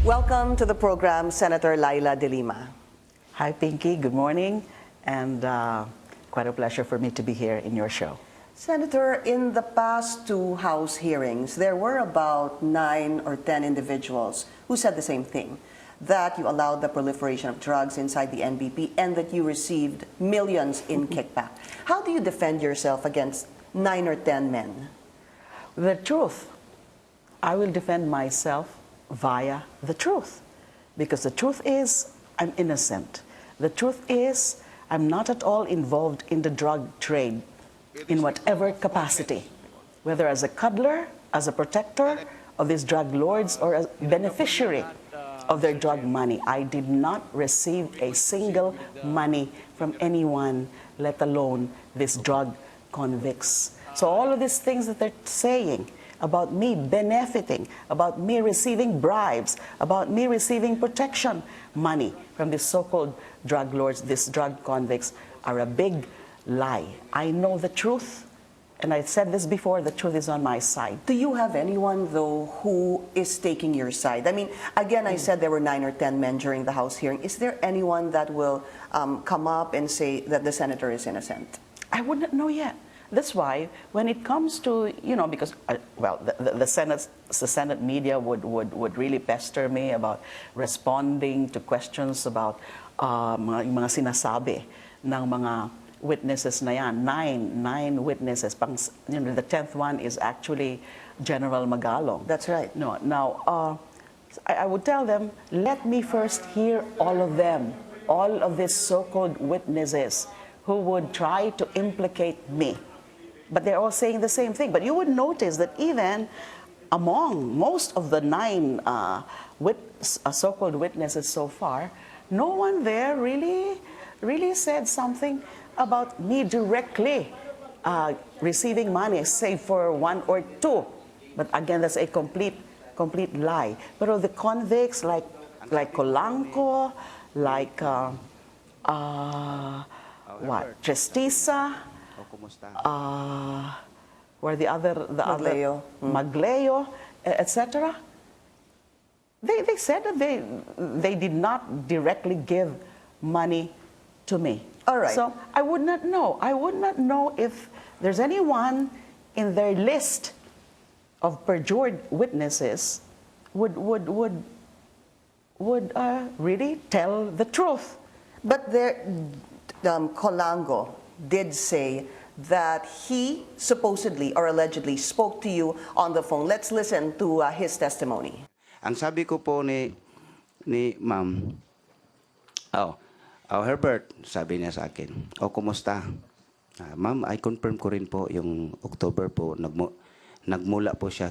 Welcome to the program, Senator Leila de Lima. Hi, Pinky. Good morning. And quite a pleasure for me to be here in your show. Senator, in the past two House hearings, there were about 9 or 10 individuals who said the same thing, that you allowed the proliferation of drugs inside the NBP and that you received millions in kickback. How do you defend yourself against 9 or 10 men? The truth. I will defend myself via the truth. Because the truth is, I'm innocent. The truth is, I'm not at all involved in the drug trade in whatever capacity, whether as a cuddler, as a protector of these drug lords, or a beneficiary of their drug money. I did not receive a single money from anyone, let alone these drug convicts. So all of these things that they're saying about me benefiting, about me receiving bribes, about me receiving protection money from these so-called drug lords, these drug convicts, are a big lie. I know the truth, and I said this before, the truth is on my side. Do you have anyone, though, who is taking your side? I mean, again, I said there were 9 or 10 men during the House hearing. Is there anyone that will come up and say that the senator is innocent? I wouldn't know yet. That's why when it comes to, because, well, the Senate media would really pester me about responding to questions about mga sinasabi ng mga witnesses na yan. Nine witnesses. The 10th one is actually General Magalong. That's right. No, now, I would tell them, let me first hear all of them, all of these so-called witnesses who would try to implicate me. But they're all saying the same thing. But you would notice that even among most of the 9 so-called witnesses so far, no one there really said something about me directly receiving money, save for 1 or 2. But again, that's a complete lie. But the convicts like Colanco, like Tristisa, where the Magleo, etc. They said that they did not directly give money to me. All right. So I would not know. I would not know if there's anyone in their list of perjured witnesses would really tell the truth. But Colango did say that he supposedly or allegedly spoke to you on the phone. Let's listen to his testimony. Ang sabi ko po ni ma'am, Herbert, sabi niya sa akin, kumusta? Ma'am, I confirm ko rin po yung October po, nagmula po siya,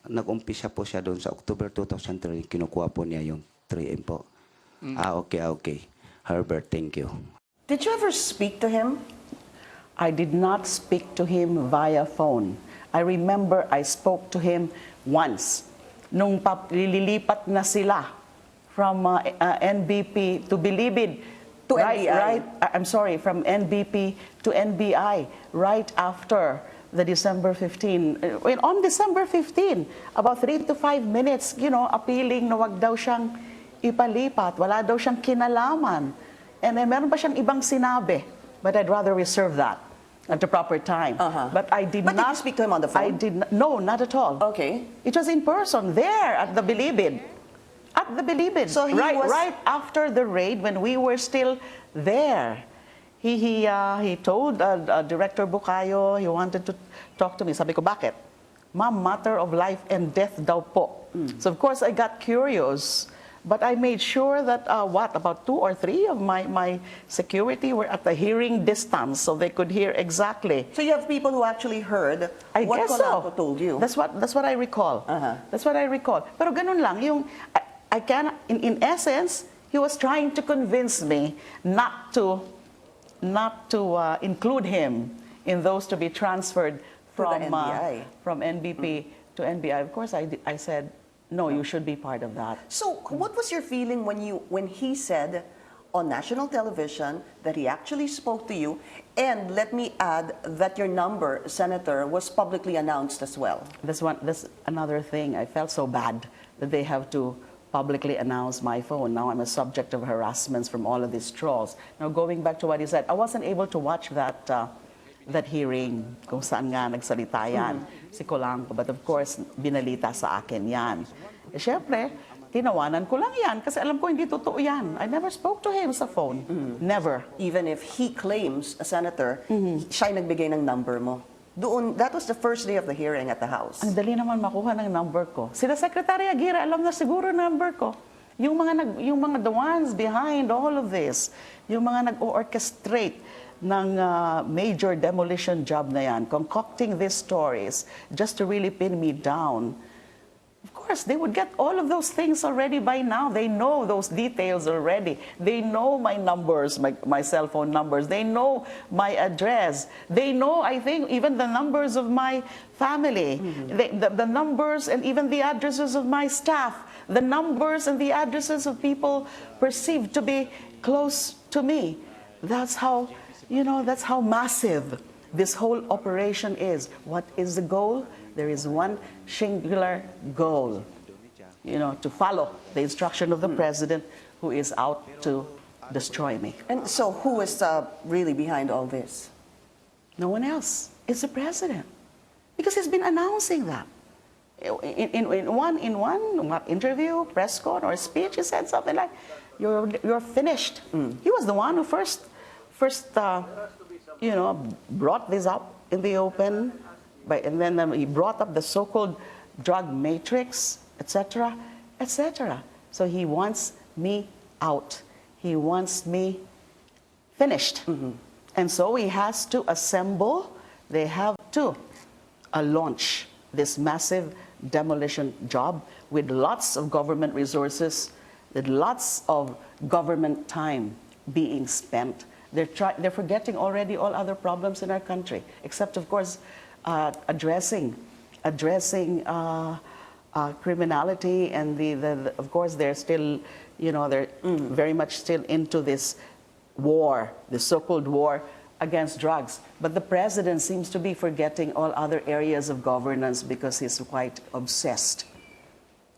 nag-umpisa po siya doon sa October 2003, kinukuha po niya yung 3M po. Okay. Herbert, thank you. Did you ever speak to him? I did not speak to him via phone. I remember I spoke to him once. Nung lilipat na sila from NBP to Bilibid. To NBI. I'm sorry, from NBP to NBI, right after the December 15. On December 15, about 3 to 5 minutes, appealing na wag daw siyang ipalipat, wala daw siyang kinalaman. And meron pa siyang ibang sinabi, but I'd rather reserve that at the proper time. But I did not. Did you speak to him on the phone? I did not. No, not at all. Okay. It was in person there at the Bilibid. At the Bilibid. So he was right after the raid, when we were still there. He told Director Bukayo he wanted to talk to me. Sabi ko, bakit? Ma'am, matter of life and death daw po. So of course I got curious. But I made sure that, about 2 or 3 of my security were at the hearing distance, so they could hear exactly. So you have people who actually heard what Colanco told you? That's what I recall. That's what I recall. Pero ganun lang, I can, in essence, he was trying to convince me not to include him in those to be transferred from NBP to NBI. Of course, I said, no, you should be part of that. So what was your feeling when he said on national television that he actually spoke to you? And let me add that your number, Senator, was publicly announced as well. That's another thing. I felt so bad that they have to publicly announced my phone. Now I'm a subject of harassments from all of these trolls. Now going back to what he said, I wasn't able to watch that that hearing kung saan nga nagsalita yan, si Colanco. But of course, binalita sa akin yan. Eh, syempre, tinawanan ko lang yan kasi alam ko hindi totoo yan. I never spoke to him sa phone. Never. Even if he claims, a senator, siya yung nagbigay ng number mo. Doon, that was the first day of the hearing at the House. Ang dali naman makuha ng number ko. Sila Secretary Aguirre, alam na siguro number ko. Yung mga the ones behind all of this, yung mga nag-orchestrate ng major demolition job na yan, concocting these stories just to really pin me down. Of course, they would get all of those things already by now. They know those details already. They know my numbers, my cell phone numbers. They know my address. They know, I think, even the numbers of my family, the numbers and even the addresses of my staff, the numbers and the addresses of people perceived to be close to me. That's how, that's how massive this whole operation is. What is the goal? There is one singular goal, to follow the instruction of the president who is out to destroy me. And so who is really behind all this? No one else. It's the president. Because he's been announcing that. In one interview, press con, or speech, he said something like, you're finished. He was the one who first brought this up in the open, and then he brought up the so-called drug matrix, etc., etc. So he wants me out. He wants me finished. And so he has to assemble, they have to launch this massive demolition job with lots of government resources, with lots of government time being spent. They're forgetting already all other problems in our country, except, of course, addressing criminality, and of course they're still, they're very much still into this war, the so-called war against drugs. But the president seems to be forgetting all other areas of governance because he's quite obsessed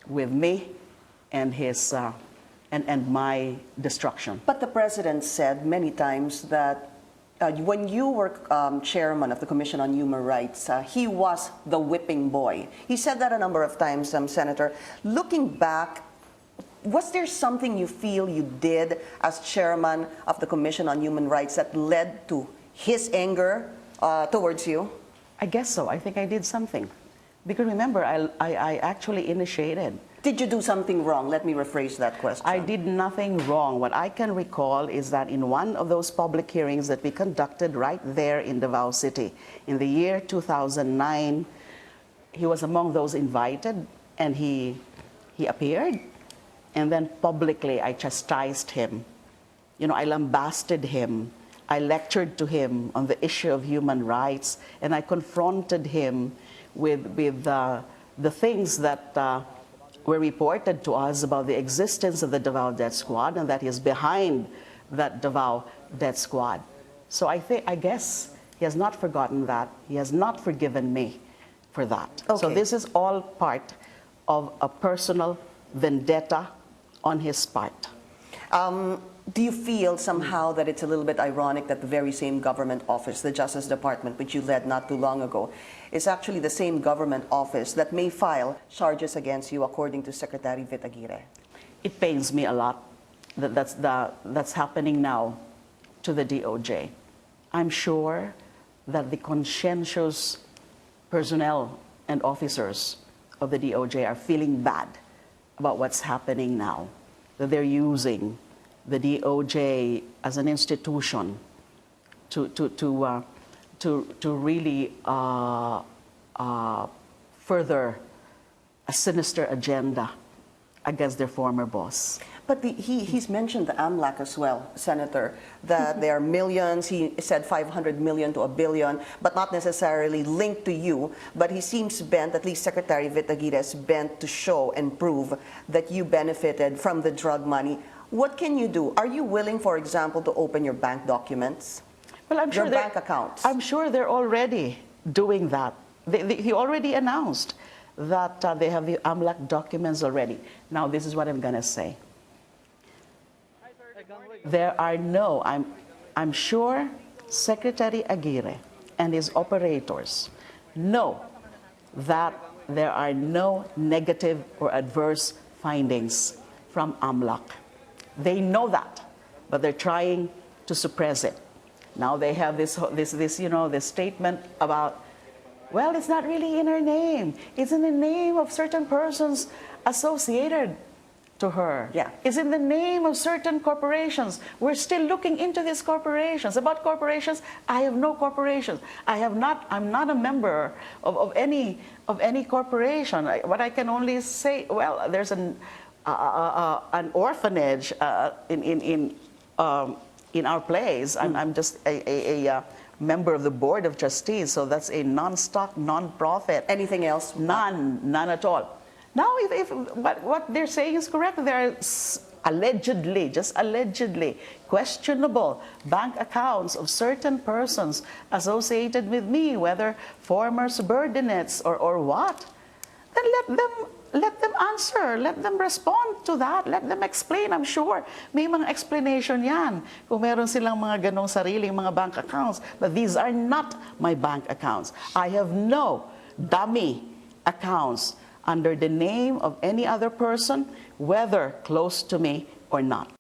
with me and his and my destruction. But the president said many times that when you were chairman of the Commission on Human Rights, he was the whipping boy. He said that a number of times, Senator. Looking back, was there something you feel you did as chairman of the Commission on Human Rights that led to his anger towards you? I guess so. I think I did something. Because remember, I actually initiated. Did you do something wrong? Let me rephrase that question. I did nothing wrong. What I can recall is that in one of those public hearings that we conducted right there in Davao City, in the year 2009, he was among those invited, and he appeared, and then publicly I chastised him. I lambasted him. I lectured to him on the issue of human rights, and I confronted him with the things that were reported to us about the existence of the Davao Death Squad, and that is behind that Davao Death Squad. So I guess he has not forgotten that. He has not forgiven me for that. Okay. So this is all part of a personal vendetta on his part. Do you feel somehow that it's a little bit ironic that the very same government office, the Justice Department, which you led not too long ago, is actually the same government office that may file charges against you, according to Secretary Vit Aguirre? It pains me a lot that that's happening now to the DOJ. I'm sure that the conscientious personnel and officers of the DOJ are feeling bad about what's happening now, that they're using the DOJ as an institution to really further a sinister agenda against their former boss. But he's mentioned the AMLAC as well, Senator, that there are millions. He said 500 million to a billion, but not necessarily linked to you. But he seems bent, at least Secretary Vit Aguirre is bent to show and prove that you benefited from the drug money. What can you do? Are you willing, for example, to open your bank documents? Well, I'm sure your bank accounts? I'm sure they're already doing that. He already announced that they have the AMLAC documents already. Now, this is what I'm going to say. There are no, I'm sure Secretary Aguirre and his operators know that there are no negative or adverse findings from AMLAC. They know that, but they're trying to suppress it. Now they have this statement about, well, it's not really in her name. It's in the name of certain persons associated to her. Yeah. It's in the name of certain corporations. We're still looking into these corporations. About corporations, I have no corporations. I'm not a member of any corporation. What I can only say, well, there's an orphanage in our place. I'm just a member of the board of trustees, so that's a non-stock, non-profit. Anything else? None at all. Now, but what they're saying is correct. There are allegedly, just allegedly, questionable bank accounts of certain persons associated with me, whether former subordinates or what. Then let them answer, let them respond to that, let them explain. I'm sure may mga explanation yan kung meron silang mga ganong sariling mga bank accounts. But these are not my bank accounts. I have no dummy accounts under the name of any other person, whether close to me or not.